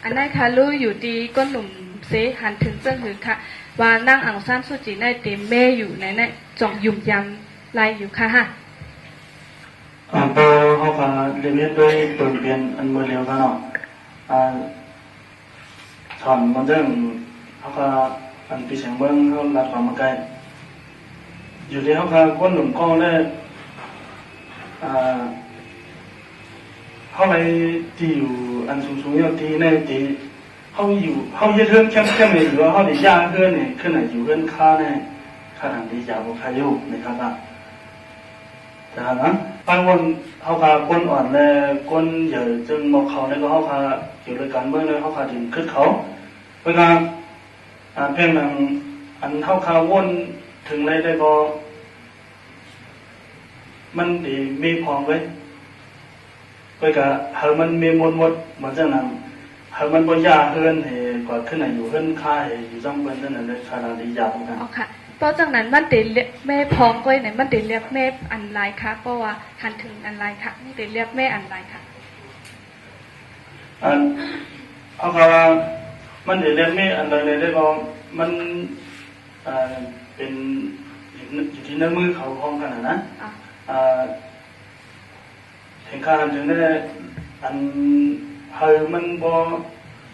อันนั้นค่ะรู้อยู่ดีก็หนุ่มเสหันถึงเจ้าหือค่ะว่านั่งอ่างซ่านสุจีในเต็มแม่อยู่ในนั้นจองยุ่มยำลายอยู่ค่ะฮะพอเขาพาเรียนด้วยเปลี่ยนอันเมื่อเร็วกันเนาะถอนมันเรื่องเขาพาอันปีเสียงเบิ้งเขาลัดความมาไกลอยู่ที่เขาพาก้นหนุ่มก้องได้เขาไปที่อยู่อันสูงๆอย่างที่ในที่เขาอยู่เขาเยอะเทินเข้มเลยหรือว่าเขาได้ยากเทินเนี่ยขึ้นไหนอยู่เทินค่าเนี่ยค่าทางที่ยาวกว่าใครอยู่นะครับแต่นะบางวันเขาพาก้นอ่อนเลยก้นใหญ่จึงบอกเขาเนี่ยก็เขาพาอยู่ด้วยกันเมื่อเลยเขาพาถึงขึ้นเขาเวลาเพียงหนังอันเท่าคาวนถึงไรได้ก็มันดีมีพองไว้ไปกับเฮามันมีมวลหมดเหมือนเจ้าหนังเฮามันบ่ยาเฮือนเหกว่าขึ้นไหนอยู่เฮือนค่าเหอยู่จังเบิ้นนั่นเลยขนาดที่ยาวกันอ๋อค่ะเพราะจากนั้นมันเรียกแม่พองไว้ไหนมันเรียกแม่อันไรค่ะเพราะว่าหันถึงอันไรค่ะมันเรียกแม่อันไรค่ะเอาค่ะมันเรียกแม่อันไรเลยได้ก็มันเป็นอยู่ที่น้ำมือเขาพองกันนะถึงข้าถึงได้อันเฮามันบ่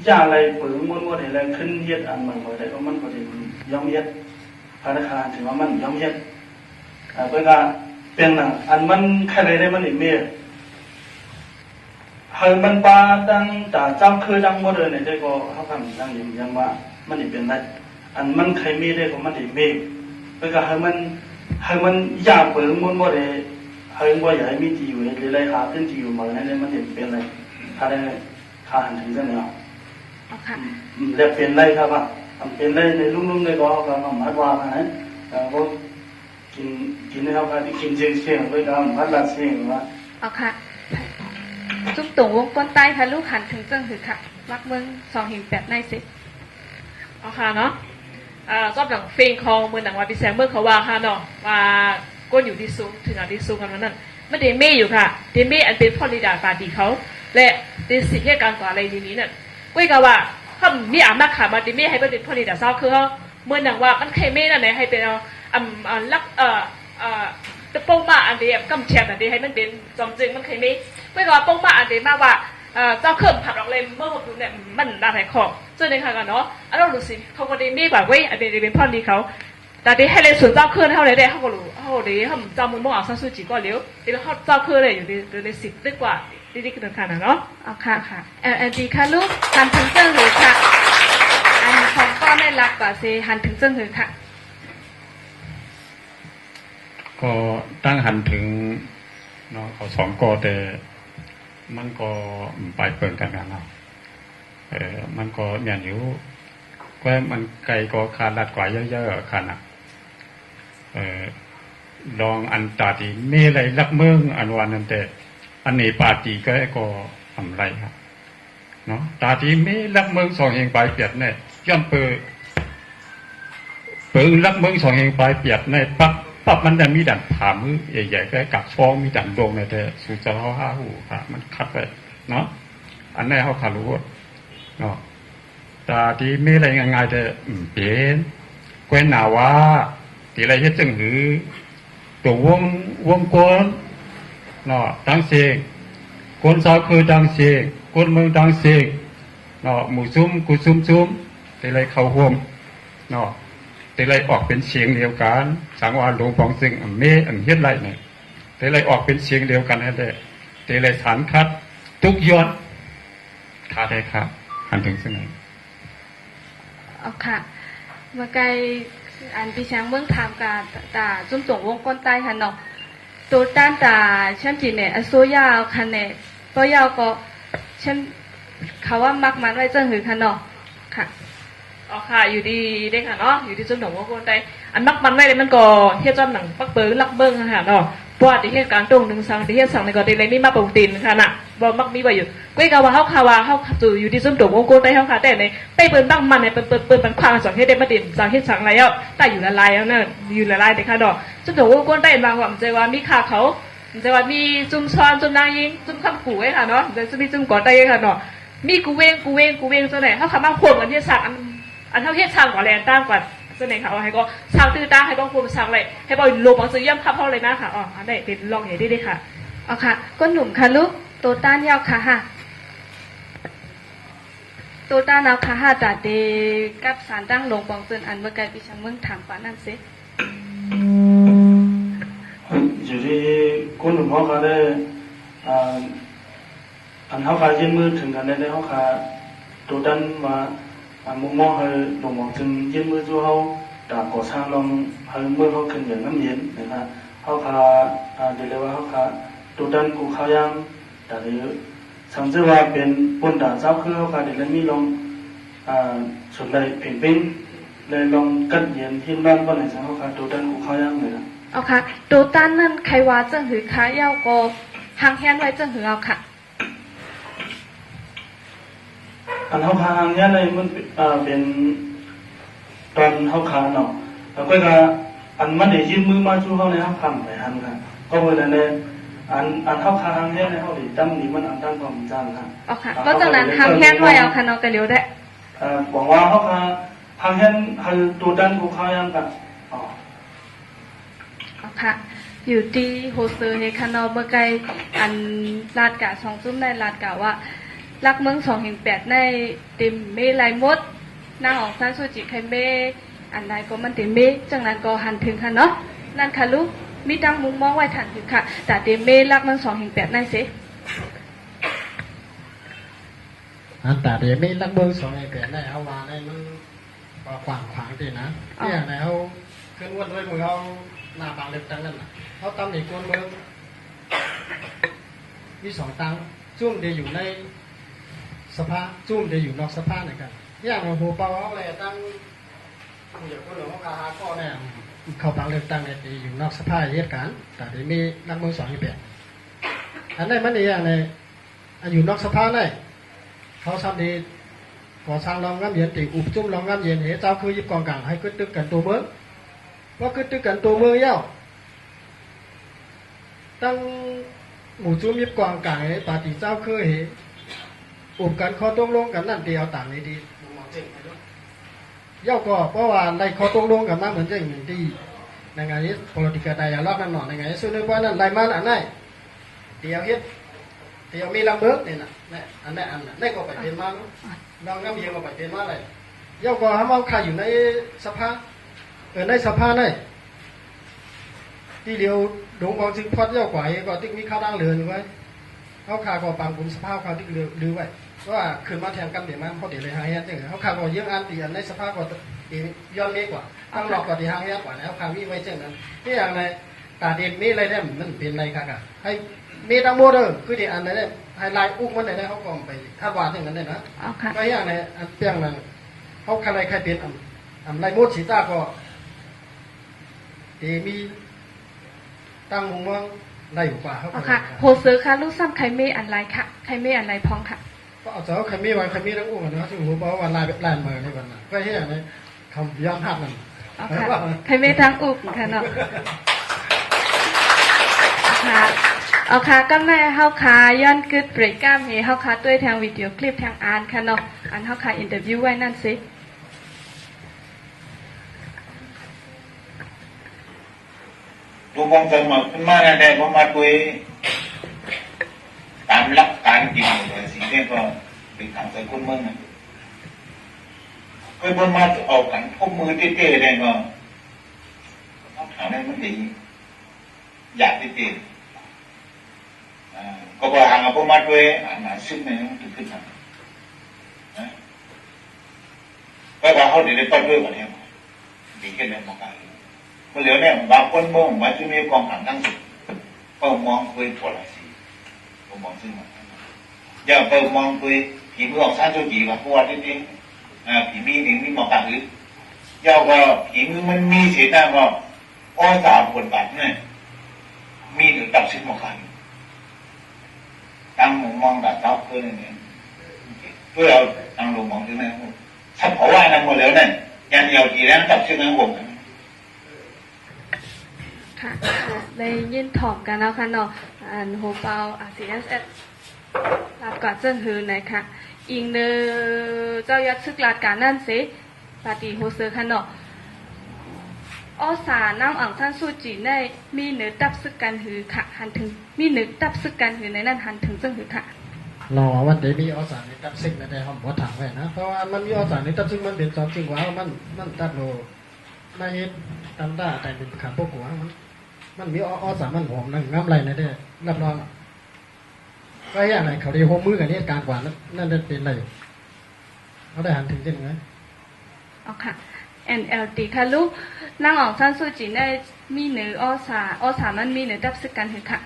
ยาอะไรปืนม้วนๆอะไรขึ้นเฮ็ดอันมันบ่ได้เพราะมันบ่ได้ยอมเฮ็ดธนาคารถือว่ามันยอมเฮ็ดเพิ่นก็เป็นน่ะอันมันใครได้มันอีกเม่เฮามันปาดังตาจ้ำคือดังบ่ได้เนี่ยได้ก็เฮาทำดังอย่างว่ามันอีเป็นได้อันมันใครมีได้ก็มันอีเม่เพิ่นก็เฮามันยาปืนม้วนๆได้เฮาบ่อยากให้มีที่อยู่เลยหาขึ้นที่อยู่มาเนี่ยมันเป็นอะไรถ้าได้ค่าหันถึงจังเนาะอ๋อค่ะแล้วเป็นไรครับอ่ะเป็นไรในลุ่มๆในก็ก็มาว่านะก็กินนะครับก็กินเชียงๆไว้ก็มาลัดเชียงว่าอ๋อค่ะจุ่มตุ่งวงก้นใต้ค่ะลูกหันถึงจังหือค่ะมักเมือง2-8ในสิอ๋อค่ะเนาะชอบหนังเฟงคองเมืองหนังว่าปีแสงเมื่อเขาว่าค่ะเนาะว่าก้นอยู่ที่สูงถึงอันที่สูงกันนั่นไม่ได้เมย์อยู่ค่ะเดเมย์อันเป็นพอลิดาปาดีเขาและในสิ่งที่การก่ออะไรนี้เนี่ยกุ้ยก็ว่าเขามีอามาขามาเดเมย์ให้เป็นพอลิดาเศร้าคือเขาเมื่อหนังว่ามันเคยเมย์นั่นไหนให้เป็นลักตะโป้งมาอันเดียกำเชียนอันเดียให้มันเป็นจอมจึงมันเคยเมย์กุ้ยก็ว่าโป้งมาอันเดียมากว่าเจ้าเครื่องผัดออกเลยเมื่อผมดูเนี่ยมันน่าแหกคอจนในขณะเนาะอันนั้นรู้สิเขาก็ได้เมย์กว่าเว้ยอันเดียเป็นพอดีเขาแต่ที่ให้เลยส่วนเจ้าเครื่องเท่าไรได้เขาก็รู้เขาดีเขาจำมันมั่วเอาซะสุจิก็เลี้ยวที่เขาเจ้าเครื่องเลยอยู่ใน10 ลึกกว่าที่คือขนาดเนาะอ๋อค่ะค่ะดีค่ะลูกหันถึงเจ้าหือค่ะอันของก็ได้รับกว่าเซหันถึงเจ้าหือค่ะก็ตั้งหันถึงเนาะเขา2กอแต่มันก็ไปเปิ่นกันเนาะมันก็เนี่ยอยู่ก็มันไกลก็ขาดลัดกว่าเยอะๆขนาดลองอันตาดีมีอะไรลักเมืองอันวันนั้นแต่อันนี้ปาตีก็ทำไรครับเนาะตาดีมีลักเมือง2 แห่งปลายเปียดเนี่ยย่อมเปิดลักเมือง2 แห่งปลายเปียดเนี่ยปั๊บมันจะมีดันผ่ามือใหญ่ๆก็กักฟองมีดันดงเนี่ยแต่สุดจะเขาห้าหูค่ะมันคัดไปเนาะอันนี้เขาขารู้เนาะตาดีมีอะไรง่ายๆแต่เป็นแคว้นหนาว่าตีอะไรเฮ็ดจังหือตัววงกลเนาะดังเสกคนสาวคือดังเสกคนเมืองดังเสกเนาะหมู่ซุ้มกูซุ้มตีอะไรเข้าร่วมเนาะตีอะไรออกเป็นเสียงเดียวกันสังวาลหลวงปองซึ่งเมอันเฮ็ดไรเนี่ยตีอะไรออกเป็นเสียงเดียวกันนั่นแหละตีอะไรฐานคัดทุกยอดขาได้ครับหันถึงซึ่งไหนอ๋อค่ะเมื่อไกลอันพี่ช้างเมืองทำการตาจุ่มส่งวงก้นใต้ค่ะเนาะตัวด้านตาเช่นจีเนี่ยโซยาวค่ะเนี่ยตัวยาวก็เช่นเขาว่ามักมันไว้เจ้าหือค่ะเนาะค่ะอ๋อค่ะอยู่ดีได้ค่ะเนาะอยู่ที่จุ่มส่งวงก้นใต้อันมักมันไว้เลยมันก็เฮ็ดจอมหนังปักเปิ้ลลักเบิ้งค่ะเนาะเพราะว่าที่เหตุการณ์ตรง1 สั่งที่เหตุสั่งในก็ได้เลยมีมาปกตินค่ะน่ะบ่มักมีไว้อยู่กุ้ยก็ว่าเฮาค่ะว่าเฮาจู่อยู่ที่ซุ่มตวงกลได้เฮาค่ะแต่ในไปเปิ้นตั้งมันให้เปิ้นมันความสอนเฮ็ดได้มาดินสั่งเฮ็ดสั่งอะไรแล้วแต่อยู่ละลายแล้วเนาะอยู่ละลายแต่ค่ะดอกซุ่มตวงกลได้บางว่ามันใจว่ามีค่าเขามันใจว่ามีจุ่มซ้อนจุ่มนางยิงจุ่มคำขู่ไว้ค่ะเนาะจะมีจุ่มก่อได้ค่ะเนาะ มีกูเว้งเสน่ห์เขาคำว่าควบกันที่สักอันเท่าเทียบช่างกว่าแรงตั้งกว่าเสน่ห์เขาให้ก็ช่างตื้อตาให้บ้องควบช่างเลยให้บ้องลงบังซื้อย่ำขับเข้าเลยนะค่ะอ๋ออันนี้เป็นลองอย่างนี้ได้ค่ะเอาค่ะก้นหนุ่มค่ะลูกโตต้านยาวค่ะฮะโตต้านเอาค่ะฮะแต่เดกับสารตั้งลงบองเซินอันเมื่อไกลปีชังเมืองถามป่านั่นสิอยู่ที่ก้นหนุ่มเขาก็ได้อันเขาขายื่นมือถึงกันได้เขาขาตัวดันมามุมมองให้หลวงหวังจึงยื่นมือจู่เขาดาบก่อสร้างลองให้มือเขาขึ้นอย่างน้ำเย็นนะครับเขาขาเดี๋ยวเรียกว่าเขาขาตัวดันกูเขายังแต่เดี๋ยวสังเกตว่าเป็นปนด่าเจ้าคือเขาขาเดี๋ยวมีลองสุดเลยเพ่งปิ้งเลยลองกัดเย็นที่บ้านบ้านไหนสังเขาขาตัวดันกูเขายังเลยนะเอาค่ะโตต้านนั่นใครว่าจังหือค้ายาวก็หางแฮนไว้จังหือเอาค่ะอันเขาคางเนี่ยเลยมันเป็นตอนเขาคางเนาะแล้วก็อันมันได้ยื่นมือมาชูเขาในเขาคำไปหันกันก็เมื่อนั้นเลยอันเขาคางเนี่ยในเขาได้ตั้งนี้มันอันตั้งความจำค่ะเอาค่ะก็จากนั้นหางแฮนไว้เอาค่ะเนาะก็เร็วได้หวังว่าเขาคางแฮนคือตัวดันกูเขายังกันอ๋อค่ะอยู่ที่โฮเซอร์เฮคานอเมื่อไกลอันลาดกะสองซุ้มในลาดกะว่ารักเมือง2/8ในเต็มเมลายมดหน้าของซานซูจิไคเมอันใดก็มันเต็มเมจังนั้นก็หันถึงค่ะเนาะนั่นค่ะลูกมีตั้งมุมมองไว้ทันถึงค่ะแต่เต็มเมรักเมือง2/8ในสิอันแต่เดี๋ยวไม่รักเมือง2/8ในเอาว่าในมันก็ขวางดีนะเนี่ยในเขาขึ้นวันด้วยมือเขาหน้าบางเล็กตั้งนั่นน่ะเขาตำอีกคนเมืองมี2ตังจุ่มเดียวอยู่ในสภาจุ่มเดียวอยู่นอกสภาเหมือนกันอย่างหัวเปาเขาอะไรตั้งอย่างคนหลวงเขาหาข้อเนี่ยเขาบางเล็กตั้งเนี่ยอยู่นอกสภาเหตุการณ์แต่เดี๋ยวมีรักเมือง2/8อันนี้มันอย่างในอยู่นอกสภาเนี่ยเขาทำดีก่อสร้างรองน้ำเย็นติอุบจุ่มรองน้ำเย็นเหตุเจ้าคือยิบกองกลางให้ขึ้นตึกกันตัวเมืองว่าขึ้นตึกกันตัวเมืองเย้าตั้งหมู่จุ่มยิบกองกลางให้ปาติเจ้าคือเหตุอุบกันข้อตกลงกันนั่นเดียวต่างนี้ดีเย้าก็เพราะว่าในข้อตกลงกันมาเหมือนจะอย่างดีในไงนี้ politika dialog นั่นหน่อยในไงส่วนในว่านั้นไรมาอันไหนเดียวเฮ็ดเดียวมีลำเบิกนี่นะเนี่ยอันนี้อันนั้นก็ไปเป็นมาน้องน้ำเย็นก็ไปเป็นมาเลยเย้าก็ทำเอาใครอยู่ในสภาในสภาเนี่ยที่เดียวดงกองจึงพอดเย้ากว่าก็ติ๊กมีข้าวดังเหลืออยู่ไว้เขาขาก็ปังกลุ่มสภาเขาติ๊กลือไว้ว่าขึ้นมาแทนกันเดี๋ยวมาเขาเดี๋ยวเลยหายจังเขาขาก็เยอะอันตีอันในสภาก็ย้อนเมฆกว่าตั้งหลอกก็ที่หายกว่าแล้วขามีไว้จังนั้นที่อย่างในตาเด่นมีอะไรได้มันเป็นอะไรค่ะให้มีตั้งโมเดอร์คือที่อันไหนได้ให้ลายอุ้มมันได้เขาก็ไปคาดว่าอย่างนั้นได้นะก็อย่างในอันเปียงนั้นเขาใครเป็นอันลายมดสีตาก็มีตั้งมุมมองได้อยู่กว่าเขาค่ะโฮเซอร์ค่ะลูกซ้ำใครไม่อันไรค่ะใครไม่อันไรพ้องค่ะก็เอาเจ้าใครไม่ไว้ใครไม่ต้องอุ้มนะที่หัวบอกว่าลายแบบลายมือในวันนั้นก็ที่อย่างนี้คำย้ำหักนั่นใครไม่ทั้งอุ้มค่ะเนาะค่ะเอาค่ะก็แม่เฮาค่ะย้อนกึดเบรกกล้ามเฮเฮาค่ะด้วยทางวิดีโอคลิปทางอ่านค่ะเนาะอันเฮาค่ะอินเตอร์วิวไว้นั่นสิตัวมองจะมาขึ้นมาได้ผมมาคุยตามหลักการจริงเลยสิ่งที่ก็เป็นทางสกุลเมืองนะเคยผมมาออกกันพบมือเต้ๆได้ก็ต้องถามได้มันดีอยากเต้ๆก็บอกหางผมมาด้วยหาซึ่งในนั้นถึงขึ้นมาก็ว่าเขาเดี๋ยวได้ต้นด้วยวันนี้ดีแค่ไหนมองกันเมื่อเหลียวเนี่ยบางคนมองว่าจะมีกองหันตั้งสุดก็มองคุยปวดอะไรสิก็มองซึ่งมันอย่าไปมองคุยผีมือออกสร้างโจจีว่าพวดนิดนึงผีมีหนึ่งมีหมอกกันหรือย่าว่าผีมือมันมีเสียหน้าก็อ้อสาวปวดบาดเนี่ยมีหรือตับซึ่งหมอกกันตั้งมุมมองแบบเจ้าเพื่อนเนี่ยเพื่อเอาตั้งลงมองซึ่งนั่นถ้าเพราะว่านั่นหมดแล้วเนี่ยยันเดียวทีแล้วตับซึ่งนั่นห่วงค่ะได้ยินถอมกันแล้วค่ะเนาะอันโฮเปาCSS รับก่อนเจิ้งฮือนะคะ อิงเนอเจ้ายัดซึกลาดการนั่นเสปาตีโฮเซอร์คันเนาะอ้อสาน้ำอ่างท่านสู้จีในมีเนื้อตับซึกกันหือค่ะหันถึงมีเนื้อตับซึกกันหือในนั้นหันถึงซึ่งหือค่ะรอวันเดมีออสารในตับซิกนะแต่เขาบอกถามไว้นะเพราะว่ามันมีออสารในตับซิกมันเป็นสองจริงว่ามันตัดโลไม่ตามได้แต่เป็นขาพวกหัวมันมีออสารมันหอมนั่งน้ำไหลนะเด้รับรองก็อย่างไรเขาได้หัวมือกันนี่การกว่านั่นเป็นอะไรเขาได้หันถึงจริงไหมเอาค่ะ NLT ค่ะลูกนางอ่องท่านสู้จีในมีเนื้ออ้อสามันมีเนื้อตับซึกกันหือค่ะ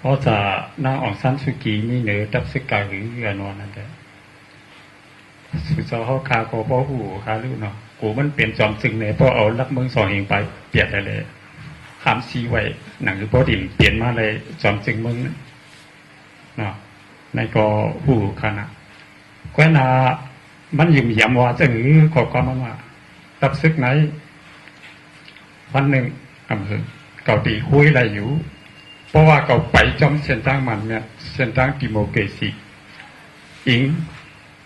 เพราะจะนางอองซันสุกีมีเนื้อตับซึกกาหรือเรือนอนนั่นแหละสุเจ้าเขาคาโกพ่อหูคาลูกเนาะกูมันเปลี่ยนจอมจึงเนี่ยพอเอาลักเมืองสองเองไปเปลี่ยนอะไรเลยขามซีไว้หนังหรือพ่อดิ่มเปลี่ยนมาเลยจอมจึงมึงเนาะในก็หูคณะก็นามันยิ่มยำว่าจะหรือขอความว่าตับซึกไหนวันหนึ่งอำเภอเก่าตีคุยอะไรอยู่เพราะว่าเขาไปจอมเส้นทางมันเนี่ยเส้นทางดิโมเกซีอิง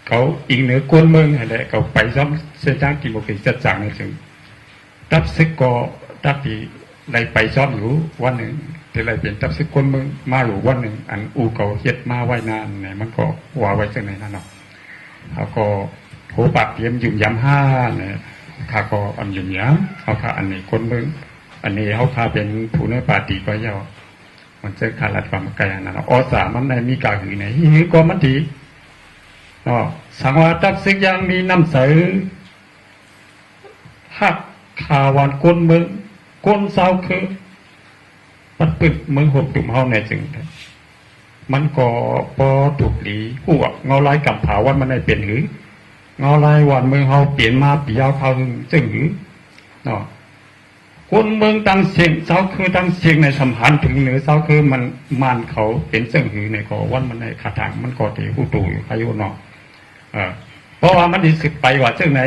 เขาอิงเหนือกวนเมืองอะไรเขาไปจอมเส้นทางดิโมเกซีจัดจังในถึงตับซึกก็ตับตีไรไปจอมอยู่วันหนึ่งที่ไรเป็นตับซึกกวนเมืองมาหรือวันหนึ่งอันอูเขาเฮ็ดมาไว้นานเนี่ยมันก็ว่าไว้จังไหนนั่นเนาะเขาก็โหปากเตรียมยุ่มยำห้าเนี่ยข้าก็อันยุ่มยำเขาข้าอันนี้กวนเมืองอันนี้เขาข้าเป็นผู้ในปาตีก็เยามันจะขาดหลัดความไกลนั่นอสามันในมีกาหือไหนหือก็มันดีเนาะสังวาตักซึกยังมีน้ำใสหักขาวันก้นเมืองก้นเศร้าคือมันปึกเมืองหกตุ่มเฮาในจึงมันก็พอถูกหลีหัวเงาลายกับผาวันมันได้เปลี่ยนหือเงาลายวันเมืองเฮาเปลี่ยนมาปียาวเขาจึงหือเนาะคนเมืองตั้งเสียงเสาคือตั้งเสียงในสัมพันธ์ถึงเหนือเสาคือมันเขาเป็นเสื่องหือในก่อวันมันในขาทางมันก่อตีผู้ตู่อยู่พายุเนาะเพราะว่ามันดีสึกไปว่าเจ้าไหน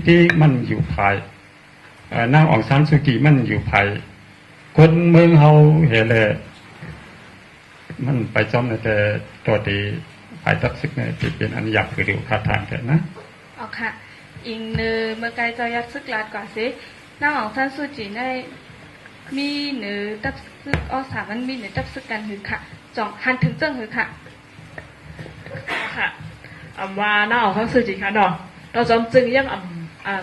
ที่มันอยู่ภายนางอองซานสุกีมันอยู่ภายคนเมืองเฮาเห็นเลยมันไปจอมในแต่ตัวตีภายตักซึกในเป็นอันหยับคือเดียวขาทางแต่นะเอาค่ะอิงเนอเมื่อไกลจะยัดซึกลาดก่อนสินางของท่านสู้จีในมีเนื้อตับซึกอ้อสามันมีเนื้อตับซึกกันหือค่ะจ่องหันถึงเจิ้งหือค่ะค่ะว่าหน้าของท่านสู้จีค่ะเนาะเราจำจึงยัง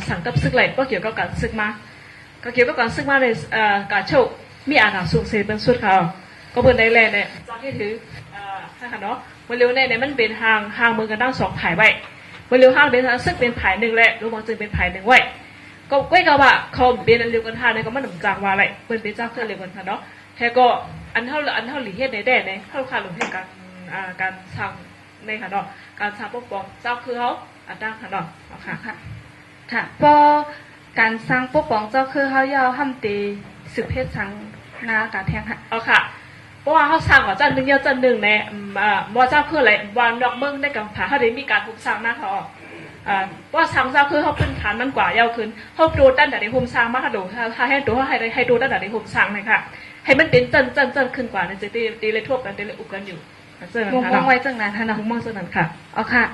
สั่งตับซึกไหลก็เกี่ยวกับการซึกมาก็เกี่ยวกับการซึกมาในการโชคมีอาณาสูงเสียเป็นสุดเขาก็เปิดได้แลเนี่ยจำที่ถือค่ะเนาะวันเร็วเนี่ยมันเป็นห่างเมืองกันตั้งสองผายไว้วันเร็วห่างเป็นซึกเป็นผายหนึ่งแหละรู้มองจึงเป็นผายหนึ่งไว้ก็ก้อยกับว่าเขาเบียนเร็วกันท่าเนี่ยก็มันหนุ่มจางว่าอะไรเป็นเจ้าเครื่องเร็วกันท่าเนาะแค่ก็อันเท่าหลีเฮ็ดในแดนในเท่าขาดลงให้การสั่งในค่ะเนาะการสั่งปกป้องเจ้าคือเขาอันตั้งค่ะเนาะค่ะค่ะพอการสั่งปกป้องเจ้าคือเขายาวห้ามตีสืบเพศสังนาการแทงค่ะค่ะเพราะว่าเขาสั่งว่าจันหนึ่งเยอะจันหนึ่งเนี่ยว่าเจ้าคืออะไรวางดอกเมืองในกังผาเขาได้มีการถูกสั่งนะเขาว่าสั่งเจ้าคือเขาขึ้นฐานมันกว่ายาวขึ้นเขาดูด้านไหนหุ่มสร้างมากดูถ้าให้ดูให้ดูด้านไหนหุ่มสร้างเลยค่ะให้มันเป็นจันขึ้นกว่าในจะตีเลยทั่วกันตีเลยอุกกันอยู่มุงมองไว้จังนั้นค่ะมุงมองจังนั้นค่ะเอาค่ะ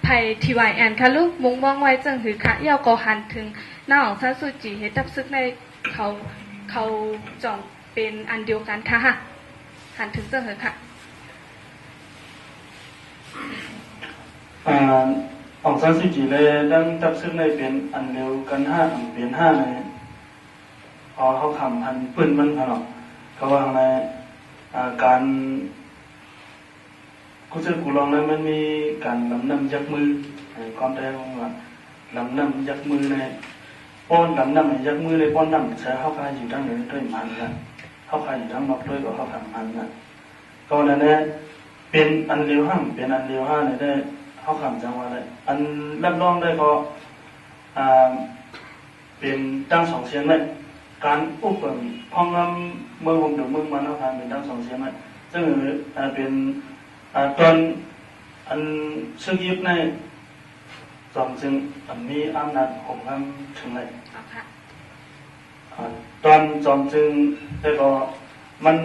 ไผ่ทีวายแอนค่ะลูกมุงมองไว้จังหือค่ะยาวก็หันถึงหน้าของท่านสุจีเฮตับซึกในเขาจ่องเป็นอันเดียวกันค่ะหันถึงจังหือค่ะออกซานสุจิเลยดังตับซึกในเป็นอันเดียวกันห้าอันเป็นห้าในพอเขาคำอันปืนมันหรอกเขาว่าในการกูเจอกูลองนั้นมันมีการลำนำยักมือความได้ว่าลำนำยักมือในป้อนลำนำยักมือในป้อนนำใช้เข้าคายอยู่ทั้งเหนือด้วยมันนะเข้าคายอยู่ทั้งนอกด้วยก็เข้าคำมันนะก็นั่นแหละเป็นอันเดียวห้ามเป็นอันเดียวห้าในได้เขาคำจังว่าอะไรอันรับรองได้ก็เป็นตั้งสองเสียงเลยการอุปเปิลพ้องงำเมืองผมเดี๋ยวเมืองมันเขาทำเป็นตั้งสองเสียงเลยซึ่งเป็นตอนอันซึ่งยิบในจอมจึงอันมีอำนาจของคำถึงเลยตอนจอมจึงได้ก็มัน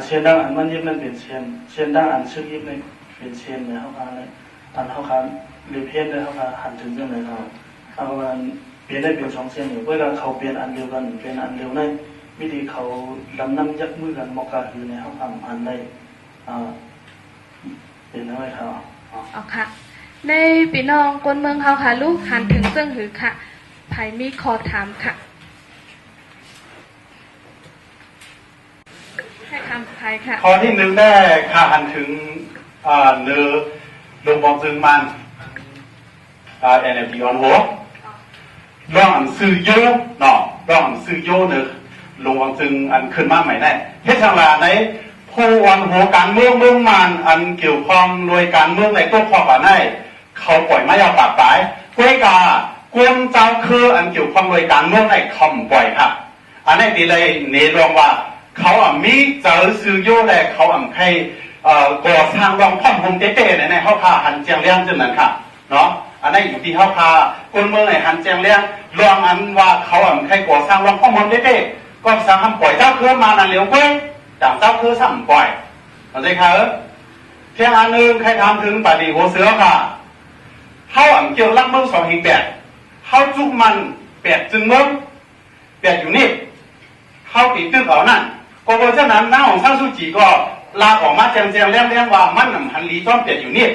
เชียนดังอันมันยิบนั่นเป็นเชียนดังอันซึ่งยิบในเป็นเชียนในเขาพาเลย อันเขาครับหรือเพศได้เขาครับหันถึงเรื่องไหนเขาเอาวันเปลี่ยนได้เป็นสองเส้นอยู่เวลาเขาเปลี่ยนอันเดียวกันเป็นอันเดียวในวิธีเขาลำน้ำยักมือกันมอกาคือในเขาทำอันได้เป็นอะไรครับอ๋อค่ะในพี่น้องคนเมืองเขาค่ะลูกหันถึงซึ่งหือค่ะไผมีคอถามค่ะให้คำไผค่ะข้อที่หนึ่งได้ค่าหันถึงเนื้อลงบองซึงมันNFT on หัวร่องอันซื้อโยเนาะร่องอันซื้อโยเนื้อลงบองซึงอันขึ้นมาใหม่แน่เฮ็ดทางลาในผู้วันหัวการเมืองมันอันเกี่ยวข้องโดยการเมืองในตัวข้อป่าในเขาปล่อยมายาปากตายกวยกากวนเจ้าคืออันเกี่ยวข้องโดยการเมืองในคำปล่อยค่ะอันนี้ดีเลยเนรองว่าเขามีเจอซื้อโยแลเขาให้ก่อสร้างรองพ่อมพงเต้ๆในเขาพาหันเจียงเลี้ยงจนนั้นค่ะเนาะอันนี้อยู่ที่เขาพาคนเมืองไหนหันเจียงเลี้ยงรองอันว่าเขาให้ก่อสร้างรองพ่อมพงเต้ๆก็สร้างคำปล่อยเจ้าคือมานั่นเหลียวเว้ยต่างเจ้าคือสั่งปล่อยเข้าใจค่ะเที่ยงอันนึงใครทำถึงปฏิโหเสือค่ะเขาเกี่ยวรักเมือง2-8เขาจุกมัน8จึงเมือง8อยู่นี่เขาติดตึกเอานั่นก็เพราะฉะนั้นหน้าของท่านสุจีก็ลาออกมาแจงๆเลี้ยงว่ามันนำหันลีจ้อม8อยู่นี่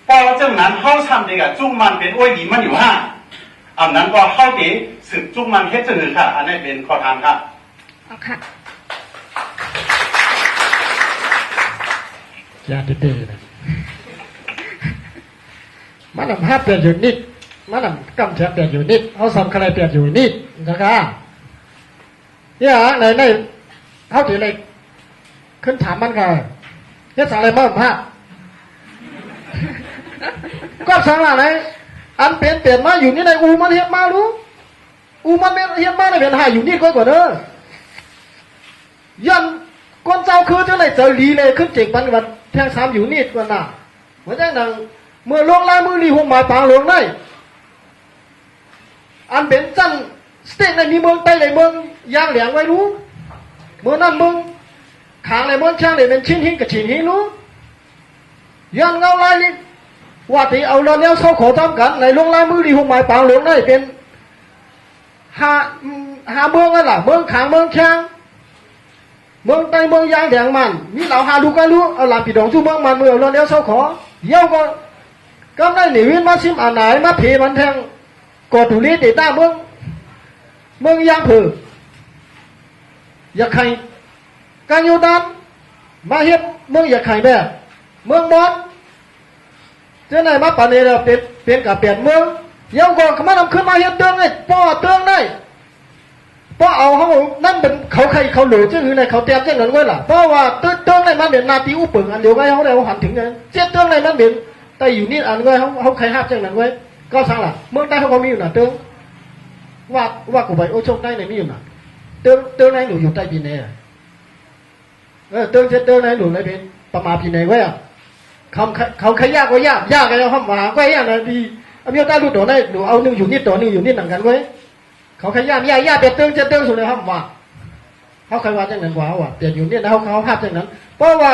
เพราะฉะนั้นเขาทำเด็กจุกมันเป็นอ้วยดีมันอยู่5อันนั้นก็เขาติดสืบจุกมันเฮ็ดจนถึงค่ะอันนี้เป็นข้อทางครับอ๋อค่ะยาติเต้นะมันนำห้าเปลี่ยนอยู่นิดมันนำกำแฉเปลี่ยนอยู่นิดเขาสำคัญอะไรเปลี่ยนอยู่นิดนะครับเนี่ยในเขาถืออะไรขึ้นถามมันกันเนี่ยสั่งอะไรบ้างฮะก็สั่งอะไรอันเปลี่ยนมาอยู่นี่ในอูมันเฮียมารู้อูมันเฮียมาในเป็นหายอยู่นี่ก็กว่าเด้อยันคนเจ้าคือเจ้าไหนเจอลีเลยขึ้นเจ๋งปันวันแทง3อยู่นี่กว่าน่ะเหมือนอย่างนั้นเมื่อลงลายมือลีหงหมายปางหลวงได้อันเป็นจันสเต็กในมีเมืองไต้ในเมืองย่างเหลียงไว้รู้เมื่อนั้นเมืองขางในเมืองช่างเนี่ยเป็นชิ้นหินกับชิ้นหินรู้ยันเงาลายนี่ว่าที่เอาเราเลี้ยวเข้าขอทำกันในลงลายมือลีหงหมายปางหลวงได้เป็นหาเมืองนั่นแหละเมืองขางเมืองช่างเมืองไต้เมืองยางแดงมันมีเหล่าหาดูกันรู้เอาหลานปีดองจู่เมืองมันเมืองเราเลี้ยวเข้าขอเยี่ยวก็ได้หนีวินมาชิมอ่านไหนมาผีมันแทงกอดถูรีติดตาเมืองยางผืออยากใครการโยดันมาเฮ็ดเมืองอยากใครแบบเมืองบอลเจ้าไหนมาป่านนี้เราเป็นกับเปลี่ยนเมืองเยี่ยวก็มาทำขึ้นมาเฮ็ดเตืองเลยป้อเตืองได้เพราะเอาเขานั่นเป็นเขาใครเขาหลูจึงคือในเขาเตรียมเจ้าเงินไว้ล่ะเพราะว่าเตืองในมันเป็นนาทีอุปึงอันเดียวไว้เขาได้เขาหันถึงเนี่ยเจ้าเตืองในมันเป็นแต่อยู่นี่อันไว้เขาใครห้ามเจ้าเงินไว้ก็สั่งล่ะเมืองใต้เขาก็มีอยู่น่ะเตืองว่ากูไปโอชกได้ในมีอยู่น่ะเตืองในหนูอยู่ใต้ปีเน่เตืองในหนูในเป็นประมาปีเน่ไว้อะเขาใครยากก็ยากกันแล้วห้ามมาไว้ยากนะดีเอาเมียใต้รู้ตัวได้หนูเอาหนึ่งอยู่นี่ตัวหนึ่งอยู่นี่หนังกันไว้เขาขยันย่าเปลี่ยนเตืองสุดเลยครับว่าเขาใครว่าจังนั้นกว่าว่าเปลี่ยนอยู่เนี่ยเขาภาพจังนั้นเพราะว่า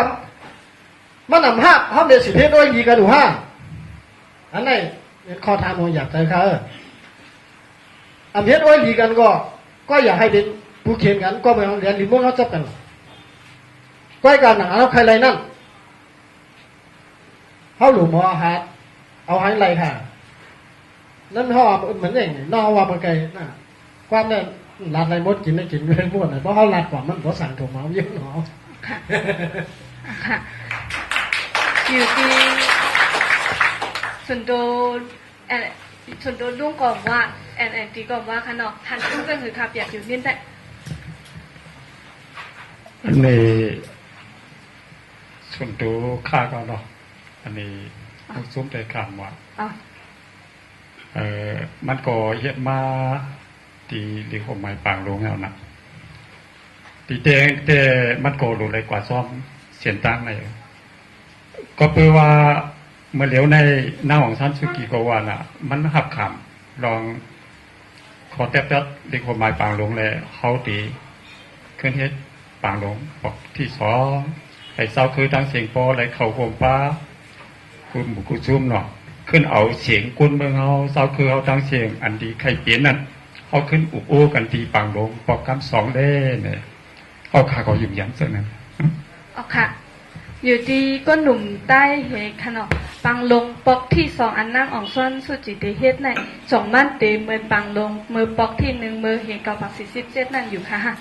มันนำภาพเขาเดือดสิเพศด้วยดีกันดูห้าอันไหนเป็นข้อทางของอยากใจเขาอันเพศด้วยดีกันก็อยากให้เป็นผู้เขียนกันก็ไปเรียนหรือเมื่อเขาจับกันใกล้กันหนังเขาใครไรนั่นเขาหลุมเอาหาเอาให้ไรค่ะนั่นเขาเหมือนอย่างนอว่ามันไกลน่ะความเนี่ยลาดไรมดกินได้กินไม่หมดเลยเพราะเขาลาดกว่ามันเพราะสั่งถั่วเมาเยอะหนอค่ะค่ะอยู่ที่ส่วนตัวลุงก่อนว่าแอนตีก่อนว่าค่ะเนาะหันลุงก็คือขับอยากอยู่นี่แต่อันนี้ส่วนตัวข้าก็เนาะอันนี้ซุ้มใจคำว่ามันก็เฮ็ดมาตีหรือผมหมายปางลงแล้วนะตีแต่มันก็รู้เลยกว่าซ้อมเสียนตั้งในก็แปลว่าเมื่อเหลียวในหน้าของท่านสุกิก็ว่าน่ะมันหับขำลองขอแทบหรือผมหมายปางลงแล้วเขาตีเครื่องเฮ็ดปางลงบอกที่2ไอ้เศร้าคือตั้งเสียงโปอะไรเข่าโคมป้า คุณบุกุซุ่มเนาะขึ้นเอาเสียงกุนเมืองเฮาเศร้าคือเฮาตั้งเสียงอันดีใครเปลี่ยนนั่นเฮาขึ้นอุโอกันตีปังลงปอกคำสองเด้เนี่ยเฮาขาก็อยู่ยันซะนั่น อ๋อค่ะ อยู่ที่ก้นหนุ่มใต้เหขนอปังลงปอกที่สองอันนั่งอ่องซ้อนสุจิเตเฮ็ดในสองมันเตเมือปังลงมือปอกที่หนึ่งมือเหเกาปัก47นั่นอยู่ค่ะ